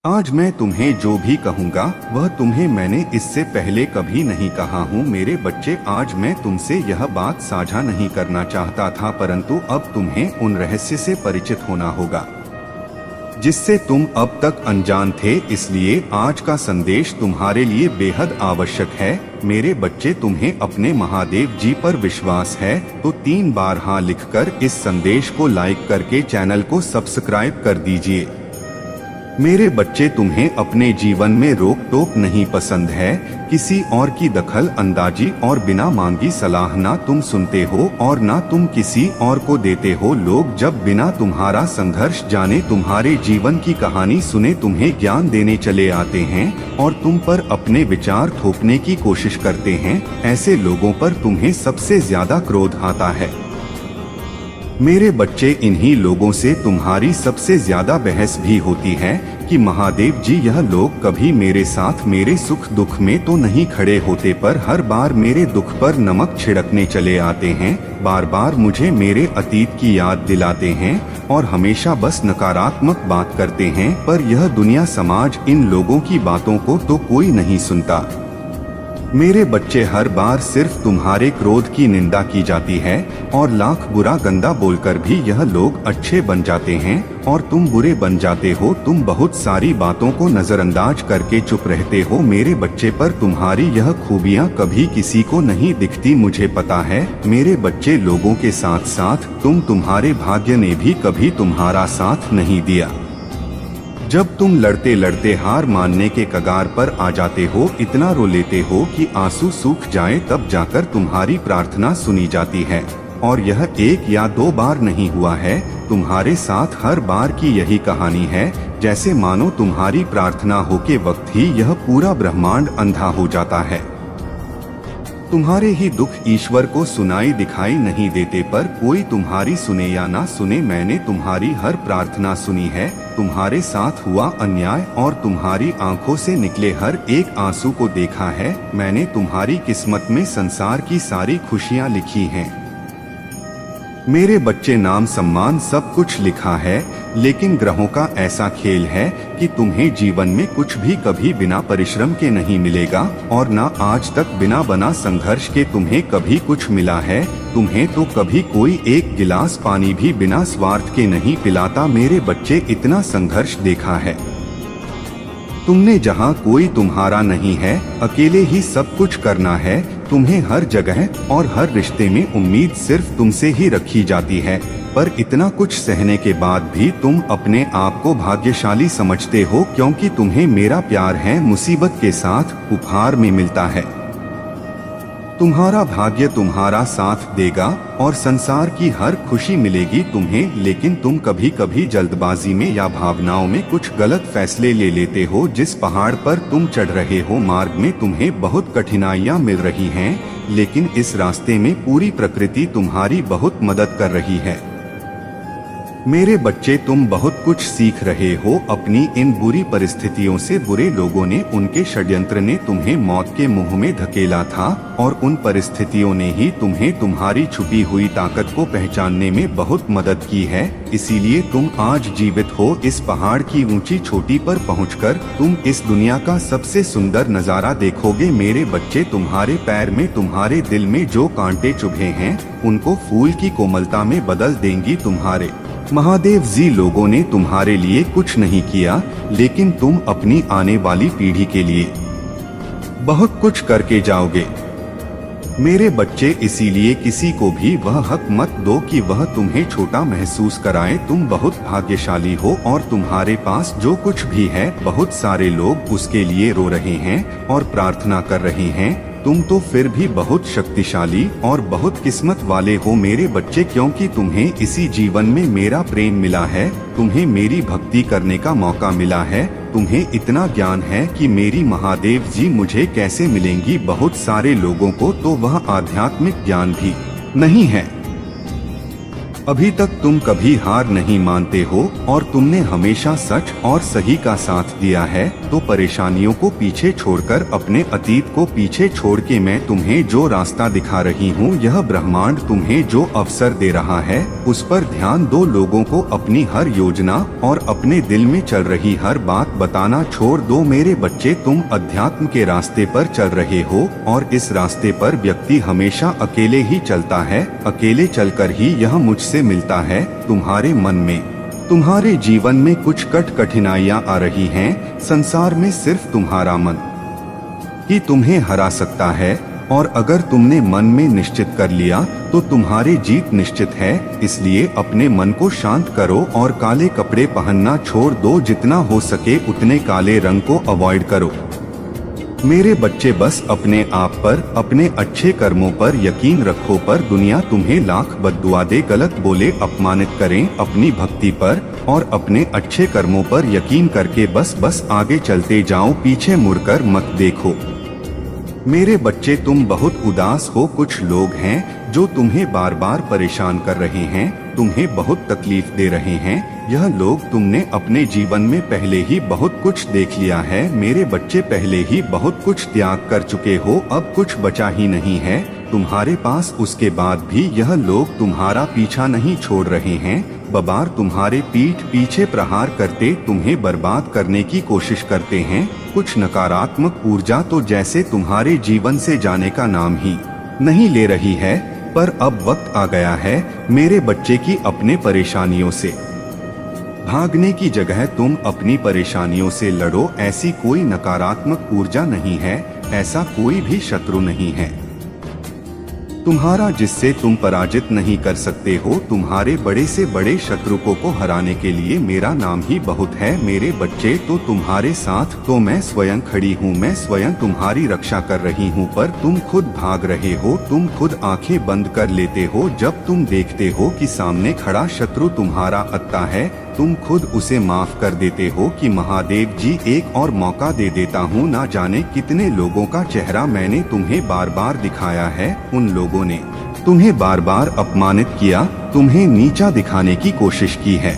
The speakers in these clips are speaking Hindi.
आज मैं तुम्हें जो भी कहूँगा वह तुम्हें मैंने इससे पहले कभी नहीं कहा हूँ। मेरे बच्चे, आज मैं तुमसे यह बात साझा नहीं करना चाहता था, परंतु अब तुम्हें उन रहस्य से परिचित होना होगा जिससे तुम अब तक अनजान थे। इसलिए आज का संदेश तुम्हारे लिए बेहद आवश्यक है। मेरे बच्चे, तुम्हें अपने महादेव जी पर विश्वास है तो 3 बार हाँ लिखकर इस संदेश को लाइक करके चैनल को सब्सक्राइब कर दीजिए। मेरे बच्चे, तुम्हें अपने जीवन में रोक टोक नहीं पसंद है। किसी और की दखल अंदाजी और बिना मांगी सलाह ना तुम सुनते हो और ना तुम किसी और को देते हो। लोग जब बिना तुम्हारा संघर्ष जाने, तुम्हारे जीवन की कहानी सुने, तुम्हें ज्ञान देने चले आते हैं और तुम पर अपने विचार थोपने की कोशिश करते हैं। ऐसे लोगों पर तुम्हें सबसे ज्यादा क्रोध आता है। मेरे बच्चे, इन्हीं लोगों से तुम्हारी सबसे ज्यादा बहस भी होती है कि महादेव जी, यह लोग कभी मेरे साथ मेरे सुख दुख में तो नहीं खड़े होते, पर हर बार मेरे दुख पर नमक छिड़कने चले आते हैं। बार बार मुझे मेरे अतीत की याद दिलाते हैं और हमेशा बस नकारात्मक बात करते हैं। पर यह दुनिया, समाज, इन लोगों की बातों को तो कोई नहीं सुनता। मेरे बच्चे, हर बार सिर्फ तुम्हारे क्रोध की निंदा की जाती है और लाख बुरा गंदा बोलकर भी यह लोग अच्छे बन जाते हैं और तुम बुरे बन जाते हो। तुम बहुत सारी बातों को नजरअंदाज करके चुप रहते हो। मेरे बच्चे, पर तुम्हारी यह खूबियां कभी किसी को नहीं दिखती, मुझे पता है। मेरे बच्चे, लोगों के साथ साथ तुम्हारे भाग्य ने भी कभी तुम्हारा साथ नहीं दिया। जब तुम लड़ते लड़ते हार मानने के कगार पर आ जाते हो, इतना रो लेते हो कि आंसू सूख जाएं, तब जाकर तुम्हारी प्रार्थना सुनी जाती है। और यह 1 या 2 बार नहीं हुआ है, तुम्हारे साथ हर बार की यही कहानी है। जैसे मानो तुम्हारी प्रार्थना हो के वक्त ही यह पूरा ब्रह्मांड अंधा हो जाता है। तुम्हारे ही दुख ईश्वर को सुनाई दिखाई नहीं देते, पर कोई तुम्हारी सुने या ना सुने, मैंने तुम्हारी हर प्रार्थना सुनी है। तुम्हारे साथ हुआ अन्याय और तुम्हारी आंखों से निकले हर एक आंसू को देखा है। मैंने तुम्हारी किस्मत में संसार की सारी खुशियां लिखी हैं। मेरे बच्चे, नाम सम्मान सब कुछ लिखा है, लेकिन ग्रहों का ऐसा खेल है कि तुम्हें जीवन में कुछ भी कभी बिना परिश्रम के नहीं मिलेगा और ना आज तक बिना बना संघर्ष के तुम्हें कभी कुछ मिला है। तुम्हें तो कभी कोई एक गिलास पानी भी बिना स्वार्थ के नहीं पिलाता। मेरे बच्चे, इतना संघर्ष देखा है तुमने, जहाँ कोई तुम्हारा नहीं है, अकेले ही सब कुछ करना है। तुम्हें हर जगह और हर रिश्ते में उम्मीद सिर्फ तुमसे ही रखी जाती है, पर इतना कुछ सहने के बाद भी तुम अपने आप को भाग्यशाली समझते हो, क्योंकि तुम्हें मेरा प्यार है मुसीबत के साथ उपहार में मिलता है। तुम्हारा भाग्य तुम्हारा साथ देगा और संसार की हर खुशी मिलेगी तुम्हें, लेकिन तुम कभी कभी जल्दबाजी में या भावनाओं में कुछ गलत फैसले ले लेते हो। जिस पहाड़ पर तुम चढ़ रहे हो, मार्ग में तुम्हें बहुत कठिनाइयां मिल रही हैं, लेकिन इस रास्ते में पूरी प्रकृति तुम्हारी बहुत मदद कर रही है। मेरे बच्चे, तुम बहुत कुछ सीख रहे हो अपनी इन बुरी परिस्थितियों से। बुरे लोगों ने, उनके षड्यंत्र ने तुम्हें मौत के मुंह में धकेला था और उन परिस्थितियों ने ही तुम्हें तुम्हारी छुपी हुई ताकत को पहचानने में बहुत मदद की है। इसीलिए तुम आज जीवित हो। इस पहाड़ की ऊंची चोटी पर पहुंचकर तुम इस दुनिया का सबसे सुंदर नजारा देखोगे। मेरे बच्चे, तुम्हारे पैर में, तुम्हारे दिल में जो कांटे चुभे हैं, उनको फूल की कोमलता में बदल देंगी तुम्हारे महादेव जी। लोगों ने तुम्हारे लिए कुछ नहीं किया, लेकिन तुम अपनी आने वाली पीढ़ी के लिए बहुत कुछ करके जाओगे। मेरे बच्चे, इसीलिए किसी को भी वह हक मत दो कि वह तुम्हें छोटा महसूस कराए। तुम बहुत भाग्यशाली हो और तुम्हारे पास जो कुछ भी है, बहुत सारे लोग उसके लिए रो रहे हैं और प्रार्थना कर रहे हैं। तुम तो फिर भी बहुत शक्तिशाली और बहुत किस्मत वाले हो मेरे बच्चे, क्योंकि तुम्हें इसी जीवन में मेरा प्रेम मिला है, तुम्हें मेरी भक्ति करने का मौका मिला है। तुम्हें इतना ज्ञान है कि मेरी महादेव जी मुझे कैसे मिलेंगी। बहुत सारे लोगों को तो वह आध्यात्मिक ज्ञान भी नहीं है। अभी तक तुम कभी हार नहीं मानते हो और तुमने हमेशा सच और सही का साथ दिया है, तो परेशानियों को पीछे छोड़कर अपने अतीत को पीछे छोड़ के मैं तुम्हें जो रास्ता दिखा रही हूँ, यह ब्रह्मांड तुम्हें जो अवसर दे रहा है उस पर ध्यान दो। लोगों को अपनी हर योजना और अपने दिल में चल रही हर बात बताना छोड़ दो। मेरे बच्चे, तुम अध्यात्म के रास्ते पर चल रहे हो और इस रास्ते पर व्यक्ति हमेशा अकेले ही चलता है। अकेले चलकर ही यह मुझसे मिलता है। तुम्हारे मन में, तुम्हारे जीवन में कुछ कठिनाइयां आ रही हैं। संसार में सिर्फ तुम्हारा मन ही तुम्हें हरा सकता है और अगर तुमने मन में निश्चित कर लिया तो तुम्हारी जीत निश्चित है। इसलिए अपने मन को शांत करो और काले कपड़े पहनना छोड़ दो। जितना हो सके उतने काले रंग को अवॉइड करो। मेरे बच्चे, बस अपने आप पर, अपने अच्छे कर्मों पर यकीन रखो। पर दुनिया तुम्हें लाख बद्दुआ दे, गलत बोले, अपमानित करें, अपनी भक्ति पर और अपने अच्छे कर्मों पर यकीन करके बस आगे चलते जाओ, पीछे मुड़कर मत देखो। मेरे बच्चे, तुम बहुत उदास हो। कुछ लोग हैं जो तुम्हें बार बार परेशान कर रहे हैं, तुम्हें बहुत तकलीफ दे रहे हैं। यह लोग तुमने अपने जीवन में पहले ही बहुत कुछ देख लिया है। मेरे बच्चे, पहले ही बहुत कुछ त्याग कर चुके हो, अब कुछ बचा ही नहीं है तुम्हारे पास। उसके बाद भी यह लोग तुम्हारा पीछा नहीं छोड़ रहे हैं। बार तुम्हारे पीठ पीछे प्रहार करते तुम्हें बर्बाद करने की कोशिश करते हैं। कुछ नकारात्मक ऊर्जा तो जैसे तुम्हारे जीवन से जाने का नाम ही नहीं ले रही है। पर अब वक्त आ गया है मेरे बच्चे की अपने परेशानियों से भागने की जगह तुम अपनी परेशानियों से लड़ो। ऐसी कोई नकारात्मक ऊर्जा नहीं है, ऐसा कोई भी शत्रु नहीं है तुम्हारा जिससे तुम पराजित नहीं कर सकते हो। तुम्हारे बड़े से बड़े शत्रु को हराने के लिए मेरा नाम ही बहुत है। मेरे बच्चे, तो तुम्हारे साथ तो मैं स्वयं खड़ी हूँ, मैं स्वयं तुम्हारी रक्षा कर रही हूँ। पर तुम खुद भाग रहे हो, तुम खुद आंखें बंद कर लेते हो जब तुम देखते हो कि सामने खड़ा शत्रु तुम्हारा अत्ता है। तुम खुद उसे माफ कर देते हो कि महादेव जी एक और मौका दे देता हूँ। ना जाने कितने लोगों का चेहरा मैंने तुम्हें बार बार दिखाया है। उन लोगों ने तुम्हें बार बार अपमानित किया, तुम्हें नीचा दिखाने की कोशिश की है,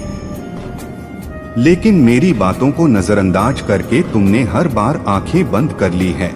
लेकिन मेरी बातों को नजरअंदाज करके तुमने हर बार आंखें बंद कर ली है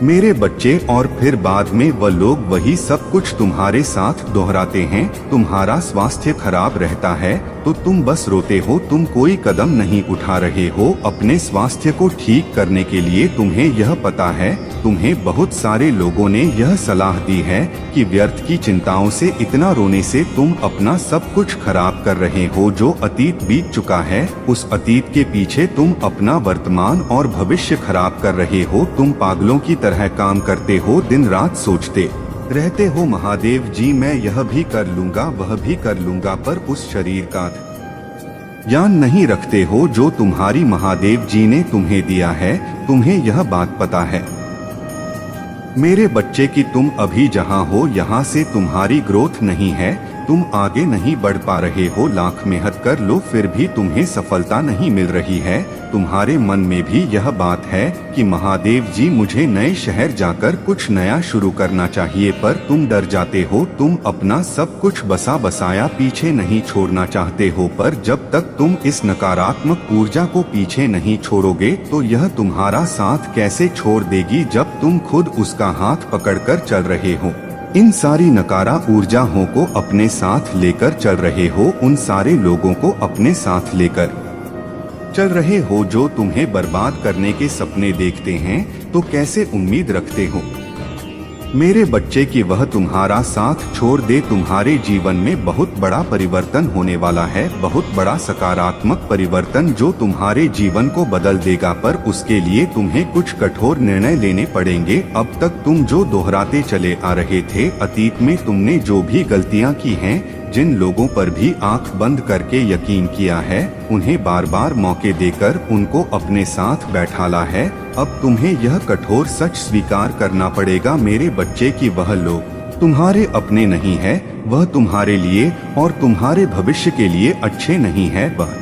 मेरे बच्चे। और फिर बाद में वह लोग वही सब कुछ तुम्हारे साथ दोहराते हैं। तुम्हारा स्वास्थ्य खराब रहता है तो तुम बस रोते हो, तुम कोई कदम नहीं उठा रहे हो अपने स्वास्थ्य को ठीक करने के लिए। तुम्हें यह पता है, तुम्हें बहुत सारे लोगों ने यह सलाह दी है कि व्यर्थ की चिंताओं से इतना रोने से तुम अपना सब कुछ खराब कर रहे हो। जो अतीत बीत चुका है, उस अतीत के पीछे तुम अपना वर्तमान और भविष्य खराब कर रहे हो। तुम पागलों की तरह काम करते हो, दिन रात सोचते रहते हो महादेव जी मैं यह भी कर लूंगा, वह भी कर लूंगा, पर उस शरीर का ज्ञान नहीं रखते हो जो तुम्हारी महादेव जी ने तुम्हें दिया है। तुम्हें यह बात पता है मेरे बच्चे कि तुम अभी जहां हो यहाँ से तुम्हारी ग्रोथ नहीं है, तुम आगे नहीं बढ़ पा रहे हो। लाख मेहनत कर लो फिर भी तुम्हें सफलता नहीं मिल रही है। तुम्हारे मन में भी यह बात है कि महादेव जी मुझे नए शहर जाकर कुछ नया शुरू करना चाहिए, पर तुम डर जाते हो। तुम अपना सब कुछ बसा बसाया पीछे नहीं छोड़ना चाहते हो, पर जब तक तुम इस नकारात्मक ऊर्जा को पीछे नहीं छोड़ोगे तो यह तुम्हारा साथ कैसे छोड़ देगी जब तुम खुद उसका हाथ पकड़कर चल रहे हो। इन सारी नकारा ऊर्जाओं को अपने साथ लेकर चल रहे हो, उन सारे लोगों को अपने साथ लेकर चल रहे हो जो तुम्हें बर्बाद करने के सपने देखते हैं। तो कैसे उम्मीद रखते हो मेरे बच्चे कि वह तुम्हारा साथ छोड़ दे। तुम्हारे जीवन में बहुत बड़ा परिवर्तन होने वाला है, बहुत बड़ा सकारात्मक परिवर्तन जो तुम्हारे जीवन को बदल देगा, पर उसके लिए तुम्हें कुछ कठोर निर्णय लेने पड़ेंगे। अब तक तुम जो दोहराते चले आ रहे थे, अतीत में तुमने जो भी गलतियां की हैं, जिन लोगों पर भी आंख बंद करके यकीन किया है, उन्हें बार बार मौके देकर उनको अपने साथ बैठाला है। अब तुम्हें यह कठोर सच स्वीकार करना पड़ेगा मेरे बच्चे कि वह लोग तुम्हारे अपने नहीं है, वह तुम्हारे लिए और तुम्हारे भविष्य के लिए अच्छे नहीं है। वह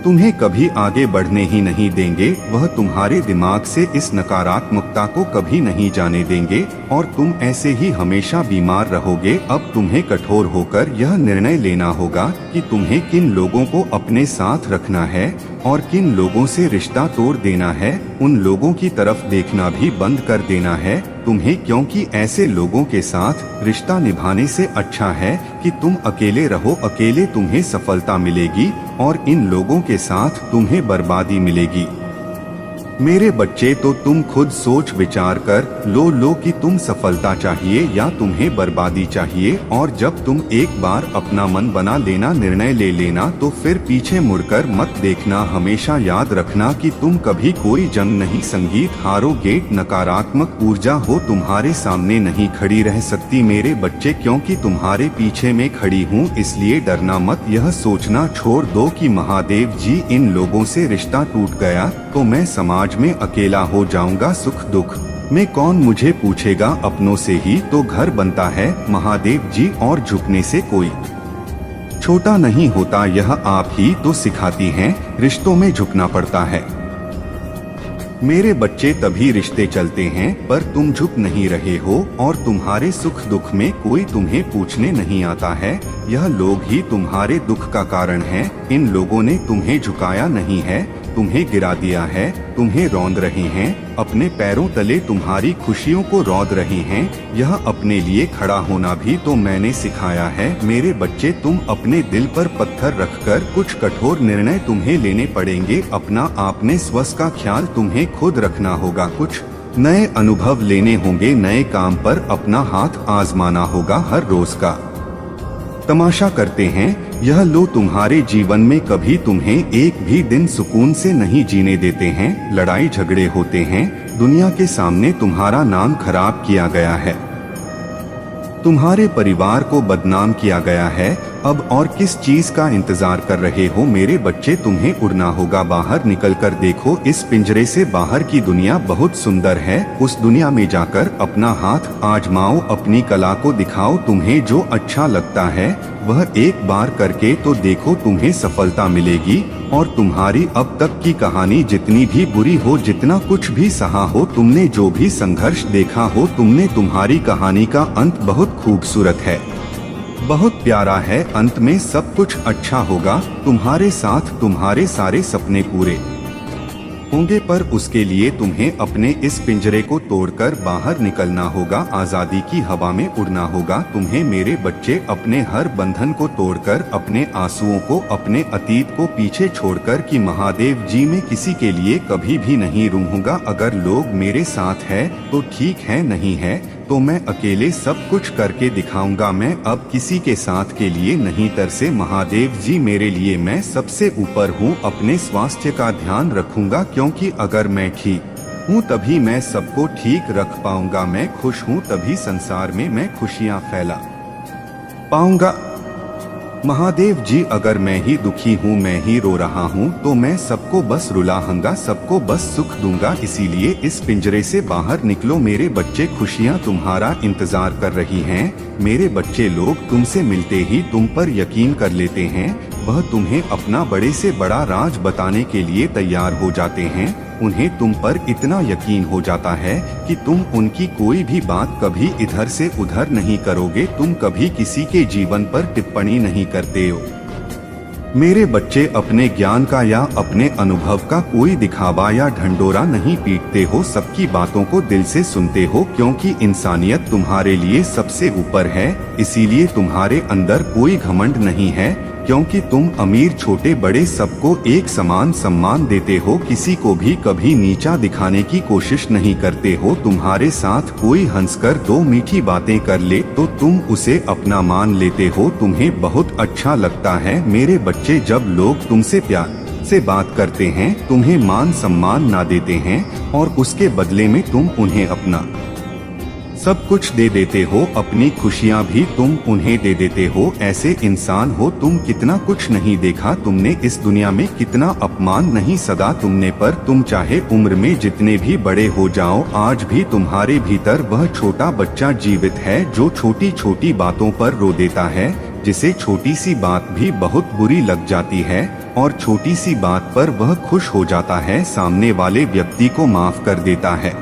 तुम्हें कभी आगे बढ़ने ही नहीं देंगे। वह तुम्हारे दिमाग से इस नकारात्मकता को कभी नहीं जाने देंगे और तुम ऐसे ही हमेशा बीमार रहोगे। अब तुम्हें कठोर होकर यह निर्णय लेना होगा कि तुम्हें किन लोगों को अपने साथ रखना है और किन लोगों से रिश्ता तोड़ देना है। उन लोगों की तरफ देखना भी बंद कर देना है तुम्हें, क्योंकि ऐसे लोगों के साथ रिश्ता निभाने से अच्छा है कि तुम अकेले रहो। अकेले तुम्हें सफलता मिलेगी और इन लोगों के साथ तुम्हें बर्बादी मिलेगी। मेरे बच्चे, तो तुम खुद सोच विचार कर लो कि तुम सफलता चाहिए या तुम्हें बर्बादी चाहिए। और जब तुम एक बार अपना मन बना लेना, निर्णय ले लेना, तो फिर पीछे मुड़कर मत देखना। हमेशा याद रखना कि तुम कभी कोई जंग नहीं संगीत हारोगे। नकारात्मक ऊर्जा हो तुम्हारे सामने नहीं खड़ी रह सकती मेरे बच्चे, क्योंकि तुम्हारे पीछे मैं खड़ी हूँ। इसलिए डरना मत। यह सोचना छोड़ दो कि महादेव जी, इन लोगों से रिश्ता टूट गया तो मैं समाज में अकेला हो जाऊंगा। सुख दुख में कौन मुझे पूछेगा, अपनों से ही तो घर बनता है महादेव जी, और झुकने से कोई छोटा नहीं होता। यह आप ही तो सिखाती हैं, रिश्तों में झुकना पड़ता है मेरे बच्चे, तभी रिश्ते चलते हैं। पर तुम झुक नहीं रहे हो और तुम्हारे सुख दुख में कोई तुम्हें पूछने नहीं आता है। यह लोग ही तुम्हारे दुख का कारण हैं। इन लोगों ने तुम्हें झुकाया नहीं है, तुम्हें गिरा दिया है। तुम्हें रौंद रहे हैं, अपने पैरों तले तुम्हारी खुशियों को रौंद रहे हैं। यह अपने लिए खड़ा होना भी तो मैंने सिखाया है मेरे बच्चे। तुम अपने दिल पर पत्थर रखकर कुछ कठोर निर्णय तुम्हें लेने पड़ेंगे। अपना आपने स्वस्थ का ख्याल तुम्हें खुद रखना होगा। कुछ नए अनुभव लेने होंगे, नए काम पर अपना हाथ आजमाना होगा। हर रोज का तमाशा करते हैं यह लो तुम्हारे जीवन में कभी तुम्हें एक भी दिन सुकून से नहीं जीने देते हैं। लड़ाई झगड़े होते हैं, दुनिया के सामने तुम्हारा नाम खराब किया गया है, तुम्हारे परिवार को बदनाम किया गया है। अब और किस चीज का इंतजार कर रहे हो मेरे बच्चे? तुम्हें उड़ना होगा। बाहर निकलकर देखो, इस पिंजरे से बाहर की दुनिया बहुत सुंदर है। उस दुनिया में जाकर अपना हाथ आजमाओ, अपनी कला को दिखाओ। तुम्हें जो अच्छा लगता है वह एक बार करके तो देखो, तुम्हें सफलता मिलेगी। और तुम्हारी अब तक की कहानी जितनी भी बुरी हो, जितना कुछ भी सहा हो, तुमने जो भी संघर्ष देखा हो, तुम्हारी कहानी का अंत बहुत खूबसूरत है, बहुत प्यारा है। अंत में सब कुछ अच्छा होगा। तुम्हारे साथ तुम्हारे सारे सपने पूरे होंगे, पर उसके लिए तुम्हें अपने इस पिंजरे को तोड़कर बाहर निकलना होगा। आजादी की हवा में उड़ना होगा तुम्हें मेरे बच्चे। अपने हर बंधन को तोड़कर, अपने आंसुओं को, अपने अतीत को पीछे छोड़कर कि महादेव जी मैं किसी के लिए कभी भी नहीं रूठूंगा। अगर लोग मेरे साथ है तो ठीक है, नहीं है तो मैं अकेले सब कुछ करके दिखाऊंगा। मैं अब किसी के साथ के लिए नहीं तरसे महादेव जी, मेरे लिए मैं सबसे ऊपर हूँ। अपने स्वास्थ्य का ध्यान रखूंगा, क्योंकि अगर मैं ठीक हूँ तभी मैं सबको ठीक रख पाऊंगा। मैं खुश हूँ तभी संसार में मैं खुशियाँ फैला पाऊंगा। महादेव जी, अगर मैं ही दुखी हूँ, मैं ही रो रहा हूँ, तो मैं सबको बस रुलाऊंगा, सबको बस सुख दूंगा। इसीलिए इस पिंजरे से बाहर निकलो मेरे बच्चे। खुशियाँ तुम्हारा इंतजार कर रही हैं मेरे बच्चे। लोग तुमसे मिलते ही तुम पर यकीन कर लेते हैं। वह तुम्हें अपना बड़े से बड़ा राज बताने के लिए तैयार हो जाते हैं। उन्हें तुम पर इतना यकीन हो जाता है कि तुम उनकी कोई भी बात कभी इधर से उधर नहीं करोगे। तुम कभी किसी के जीवन पर टिप्पणी नहीं करते हो मेरे बच्चे। अपने ज्ञान का या अपने अनुभव का कोई दिखावा या ढंढोरा नहीं पीटते हो। सबकी बातों को दिल से सुनते हो, क्योंकि इंसानियत तुम्हारे लिए सबसे ऊपर है। इसीलिए तुम्हारे अंदर कोई घमंड नहीं है, क्योंकि तुम अमीर छोटे बड़े सबको एक समान सम्मान देते हो। किसी को भी कभी नीचा दिखाने की कोशिश नहीं करते हो। तुम्हारे साथ कोई हंसकर दो मीठी बातें कर ले तो तुम उसे अपना मान लेते हो। तुम्हें बहुत अच्छा लगता है मेरे बच्चे जब लोग तुमसे प्यार से बात करते हैं, तुम्हें मान सम्मान ना देते हैं और उसके बदले में तुम उन्हें अपना सब कुछ दे देते हो। अपनी खुशियाँ भी तुम उन्हें दे देते हो। ऐसे इंसान हो तुम। कितना कुछ नहीं देखा तुमने इस दुनिया में, कितना अपमान नहीं सदा तुमने पर। तुम चाहे उम्र में जितने भी बड़े हो जाओ, आज भी तुम्हारे भीतर वह छोटा बच्चा जीवित है जो छोटी छोटी बातों पर रो देता है। जिसे छोटी सी बात भी बहुत बुरी लग जाती है और छोटी सी बात पर वह खुश हो जाता है, सामने वाले व्यक्ति को माफ कर देता है।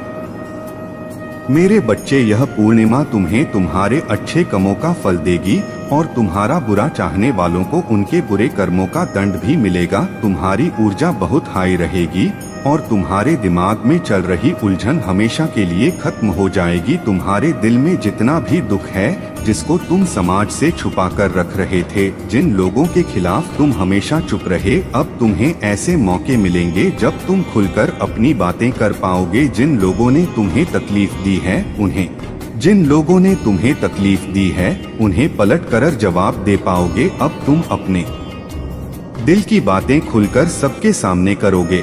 मेरे बच्चे, यह पूर्णिमा तुम्हें तुम्हारे अच्छे कर्मों का फल देगी और तुम्हारा बुरा चाहने वालों को उनके बुरे कर्मों का दंड भी मिलेगा। तुम्हारी ऊर्जा बहुत हाई रहेगी और तुम्हारे दिमाग में चल रही उलझन हमेशा के लिए खत्म हो जाएगी। तुम्हारे दिल में जितना भी दुख है, जिसको तुम समाज से छुपा कर रख रहे थे, जिन लोगों के खिलाफ तुम हमेशा चुप रहे, अब तुम्हें ऐसे मौके मिलेंगे जब तुम खुलकर अपनी बातें कर पाओगे। जिन लोगों ने तुम्हें तकलीफ दी है उन्हें पलट कर जवाब दे पाओगे। अब तुम अपने दिल की बातें खुलकर सबके सामने करोगे।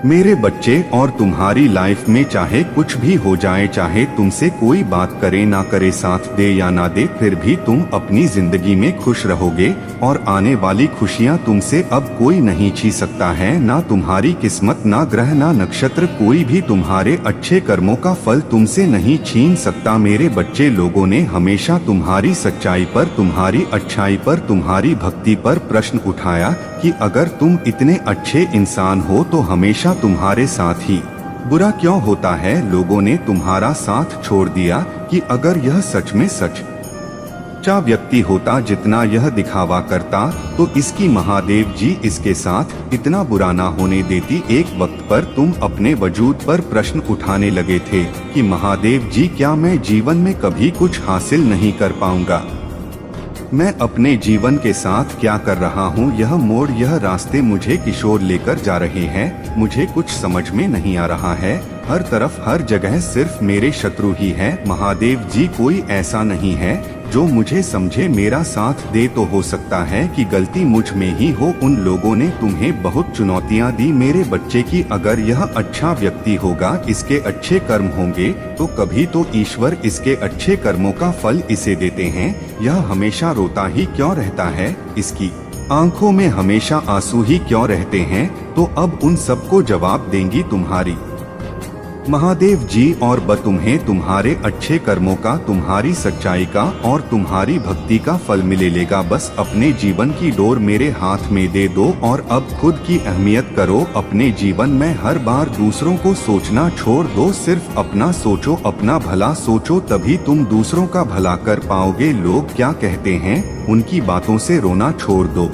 मेरे बच्चे, और तुम्हारी लाइफ में चाहे कुछ भी हो जाए, चाहे तुमसे कोई बात करे ना करे, साथ दे या ना दे, फिर भी तुम अपनी जिंदगी में खुश रहोगे और आने वाली खुशियां तुमसे अब कोई नहीं छीन सकता है। ना तुम्हारी किस्मत, ना ग्रह, ना नक्षत्र, कोई भी तुम्हारे अच्छे कर्मों का फल तुमसे नहीं छीन सकता। मेरे बच्चे, लोगों ने हमेशा तुम्हारी सच्चाई पर, तुम्हारी अच्छाई पर, तुम्हारी भक्ति पर प्रश्न उठाया कि अगर तुम इतने अच्छे इंसान हो तो हमेशा तुम्हारे साथ ही बुरा क्यों होता है। लोगों ने तुम्हारा साथ छोड़ दिया कि अगर यह सच में सच्चा व्यक्ति होता, जितना यह दिखावा करता, तो इसकी महादेव जी इसके साथ इतना बुरा ना होने देती। एक वक्त पर तुम अपने वजूद पर प्रश्न उठाने लगे थे कि महादेव जी, क्या मैं जीवन में कभी कुछ हासिल नहीं कर पाऊंगा? मैं अपने जीवन के साथ क्या कर रहा हूँ? यह मोड़, यह रास्ते मुझे किशोर लेकर जा रहे हैं। मुझे कुछ समझ में नहीं आ रहा है। हर तरफ, हर जगह सिर्फ मेरे शत्रु ही हैं। महादेव जी, कोई ऐसा नहीं है जो मुझे समझे, मेरा साथ दे। तो हो सकता है कि गलती मुझ में ही हो। उन लोगों ने तुम्हें बहुत चुनौतियां दी मेरे बच्चे की। अगर यह अच्छा व्यक्ति होगा, इसके अच्छे कर्म होंगे, तो कभी तो ईश्वर इसके अच्छे कर्मों का फल इसे देते हैं। यह हमेशा रोता ही क्यों रहता है? इसकी आंखों में हमेशा आंसू ही क्यों रहते हैं? तो अब उन सबको जवाब देंगी तुम्हारी महादेव जी और तुम्हें तुम्हारे अच्छे कर्मों का, तुम्हारी सच्चाई का और तुम्हारी भक्ति का फल मिलेगा। बस अपने जीवन की डोर मेरे हाथ में दे दो और अब खुद की अहमियत करो। अपने जीवन में हर बार दूसरों को सोचना छोड़ दो, सिर्फ अपना सोचो, अपना भला सोचो, तभी तुम दूसरों का भला कर पाओगे। लोग क्या कहते हैं, उनकी बातों से रोना छोड़ दो।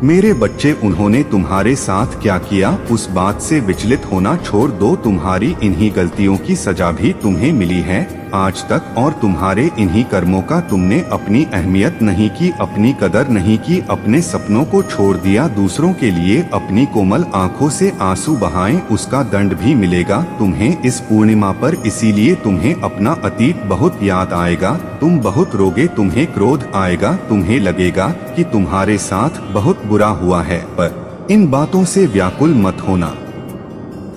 मेरे बच्चे, उन्होंने तुम्हारे साथ क्या किया, उस बात से विचलित होना छोड़ दो। तुम्हारी इन्हीं गलतियों की सजा भी तुम्हें मिली है आज तक, और तुम्हारे इन्हीं कर्मों का तुमने अपनी अहमियत नहीं की, अपनी कदर नहीं की, अपने सपनों को छोड़ दिया। दूसरों के लिए अपनी कोमल आंखों से आंसू बहाएं, उसका दंड भी मिलेगा तुम्हें इस पूर्णिमा पर। इसीलिए तुम्हें अपना अतीत बहुत याद आएगा, तुम बहुत रोगे, तुम्हें क्रोध आएगा, तुम्हें लगेगा कि तुम्हारे साथ बहुत बुरा हुआ है, पर इन बातों से व्याकुल मत होना।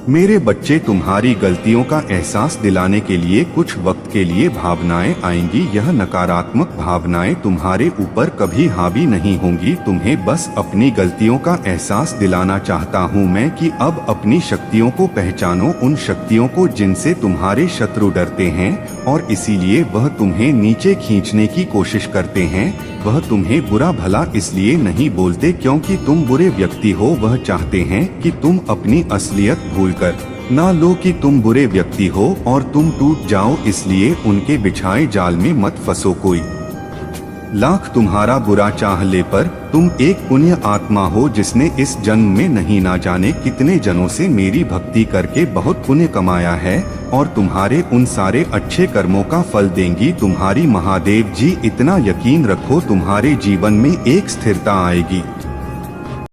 मेरे बच्चे, तुम्हारी गलतियों का एहसास दिलाने के लिए कुछ वक्त के लिए भावनाएं आएंगी। यह नकारात्मक भावनाएं तुम्हारे ऊपर कभी हावी नहीं होंगी। तुम्हें बस अपनी गलतियों का एहसास दिलाना चाहता हूं मैं कि अब अपनी शक्तियों को पहचानो, उन शक्तियों को जिनसे तुम्हारे शत्रु डरते हैं और इसीलिए वह तुम्हें नीचे खींचने की कोशिश करते हैं। वह तुम्हें बुरा भला इसलिए नहीं बोलते क्योंकि तुम बुरे व्यक्ति हो, वह चाहते हैं कि तुम अपनी असलियत भूलकर ना लो कि तुम बुरे व्यक्ति हो और तुम टूट जाओ, इसलिए उनके बिछाए जाल में मत फंसो। कोई लाख तुम्हारा बुरा चाह ले, पर तुम एक पुण्य आत्मा हो जिसने इस जन्म में नहीं ना जाने कितने जनों से मेरी भक्ति करके बहुत पुण्य कमाया है और तुम्हारे उन सारे अच्छे कर्मों का फल देंगी तुम्हारी महादेव जी। इतना यकीन रखो, तुम्हारे जीवन में एक स्थिरता आएगी।